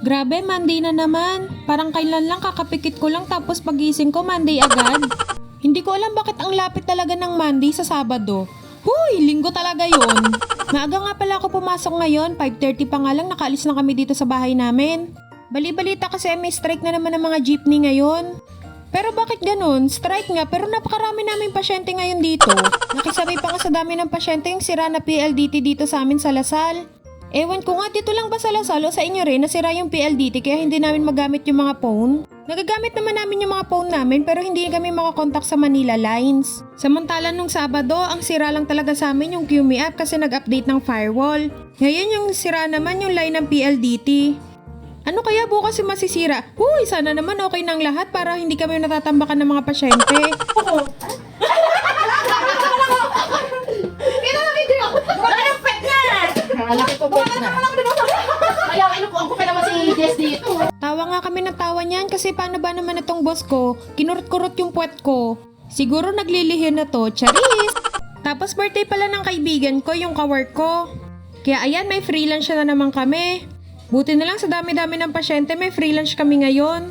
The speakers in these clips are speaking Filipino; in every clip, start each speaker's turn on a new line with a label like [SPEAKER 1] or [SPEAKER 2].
[SPEAKER 1] Grabe, Monday na naman. Parang kailan lang kakapikit ko lang tapos pagising ko Monday agad. Hindi ko alam bakit ang lapit talaga ng Monday sa Sabado. Huy, linggo talaga yon. Maaga nga pala ako pumasok ngayon, 5:30 pa nga lang nakaalis na kami dito sa bahay namin. Bali-balita kasi may strike na naman ng mga jeepney ngayon. Pero bakit ganun? Strike nga pero napakarami naming pasyente ngayon dito. Nakisabay pa nga sa dami ng pasyente yung sira na PLDT dito sa amin sa Lasal. Ewan ko nga dito lang ba sa Lasal o sa inyo rin nasira yung PLDT kaya hindi namin magamit yung mga phone? Nagagamit naman namin yung mga phone namin pero hindi kami makakontak sa Manila lines. Samantala nung Sabado, ang sira lang talaga sa amin yung QME app kasi nag-update ng firewall. Ngayon yung sira naman yung line ng PLDT. Ano kaya bukas yung masisira? Huy, sana naman okay ng lahat para hindi kami natatambakan ng mga pasyente. Tawa nga kami ng tawa niyan kasi paano ba naman itong boss ko? Kinurot-kurot yung puwet ko. Siguro naglilihin na to, charis! Tapos birthday pala ng kaibigan ko, yung kawork ko. Kaya ayan, may free lunch na naman kami. Buti na lang sa dami-dami ng pasyente, may free lunch kami ngayon.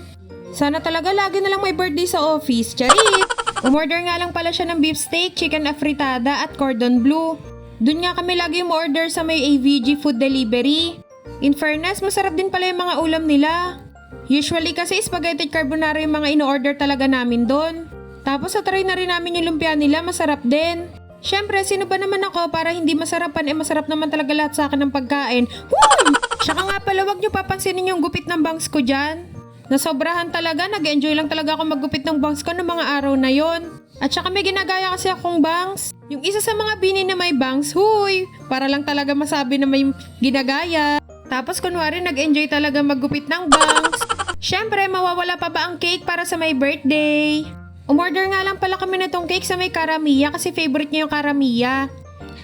[SPEAKER 1] Sana talaga lagi na lang may birthday sa office, charis! Umorder nga lang pala siya ng beef steak, chicken afritada at cordon bleu. Doon nga kami lagi umorder sa may AVG food delivery. In fairness, masarap din pala yung mga ulam nila. Usually kasi spaghetti carbonara yung mga ino-order talaga namin doon. Tapos sa try na rin namin yung lumpia nila, masarap din. Syempre, sino ba naman ako para hindi masarapan? Masarap naman talaga lahat sa akin ng pagkain. Huy! Tsaka nga pala, wag nyo papansinin yung gupit ng bangs ko dyan. Nasobrahan talaga, nag-enjoy lang talaga ako maggupit ng bangs ko ng mga araw na yon. At saka may ginagaya kasi akong bangs. Yung isa sa mga bini na may bangs, huy! Para lang talaga masabi na may ginagaya. Tapos kunwari nag-enjoy talaga maggupit ng bangs. Syempre, mawawala pa ba ang cake para sa may birthday? Umorder nga lang pala kami na tong cake sa may karamiya kasi favorite niya yung karamiya.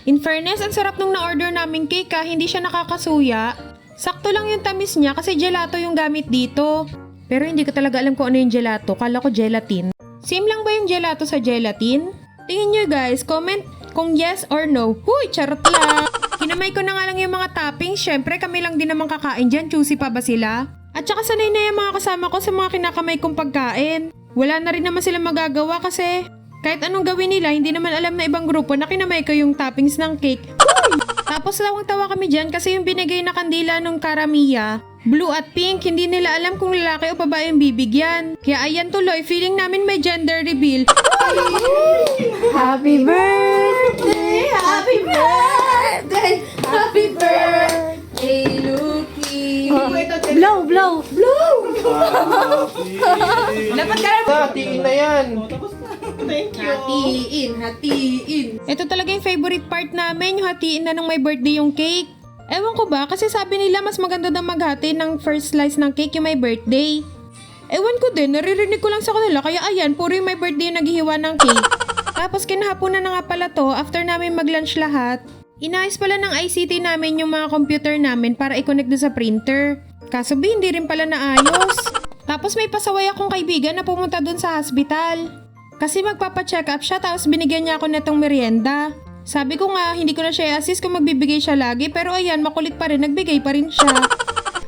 [SPEAKER 1] In fairness, ang sarap nung na-order naming cake hindi siya nakakasuya. Sakto lang yung tamis niya kasi gelato yung gamit dito. Pero hindi ko talaga alam kung ano yung gelato, kala ko gelatin. Same lang ba yung gelato sa gelatin? Tingin nyo guys, comment kung yes or no. Huy, charot lang! Kinamay ko na nga lang yung mga toppings, syempre kami lang din naman kakain dyan, choosy pa ba sila? At saka sanay na yung mga kasama ko sa mga kinakamay kong pagkain. Wala na rin naman sila magagawa kasi kahit anong gawin nila, hindi naman alam na ibang grupo na kinamay ko yung toppings ng cake. Huy! Tapos tawang-tawa kami dyan kasi yung binigay na kandila nung karamiya, blue at pink, hindi nila alam kung lalaki o babae yung bibigyan. Kaya ayan tuloy, feeling namin may gender reveal.
[SPEAKER 2] Happy birthday! Happy birthday! Happy birthday, Lucky! Blow, blow, blow! Dapat ka na!
[SPEAKER 3] Hatiin na yan!
[SPEAKER 2] Thank you! Hatiin, hatiin!
[SPEAKER 1] Ito talaga yung favorite part namin, yung hatiin na nung may birthday yung cake. Ewan ko ba, kasi sabi nila mas maganda daw maghati ng first slice ng cake yung may birthday. Ewan ko din, naririnig ko lang sa kanila, kaya ayan, puro yung may birthday yung naghihiwa ng cake. Tapos kinahaponan na nga pala to, after namin mag-lunch lahat, inayos pala ng ICT namin yung mga computer namin para i-connect doon sa printer. Kaso hindi rin pala naayos. Tapos may pasaway akong kaibigan na pumunta doon sa hospital. Kasi magpapa-check up siya tapos binigyan niya ako netong merienda. Sabi ko nga, hindi ko na siya i-assist kung magbibigay siya lagi pero ayan, makulit pa rin, nagbigay pa rin siya.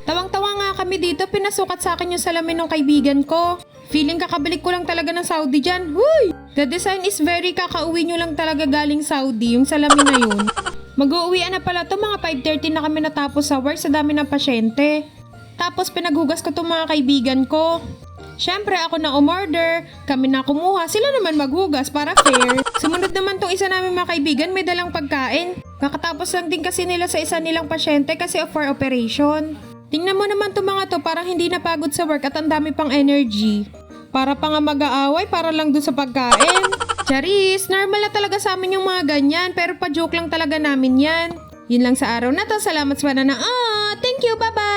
[SPEAKER 1] Tawang-tawa nga kami dito, pinasukat sa akin yung salamin ng kaibigan ko. Feeling kakabalik ko lang talaga ng Saudi dyan. Huy! The design is very kakauwi nyo lang talaga galing Saudi, yung salamin na yun. Mag-uuwian na pala to, mga 5:30 na kami natapos sa work sa dami ng pasyente. Tapos pinaghugas ko tong mga kaibigan ko. Syempre ako na umorder, kami na kumuha, sila naman maghugas para fair. Sumunod naman tong isa namin mga kaibigan, may dalang pagkain. Kakatapos lang din kasi nila sa isa nilang pasyente kasi for operation. Tingnan mo naman tong mga to, parang hindi napagod sa work at ang dami pang energy. Para pa nga mag-aaway para lang dun sa pagkain. Charis, normal na talaga sa amin yung mga ganyan pero pa-joke lang talaga namin yan. Yun lang sa araw na to, salamat sa pananood. Thank you, bye-bye!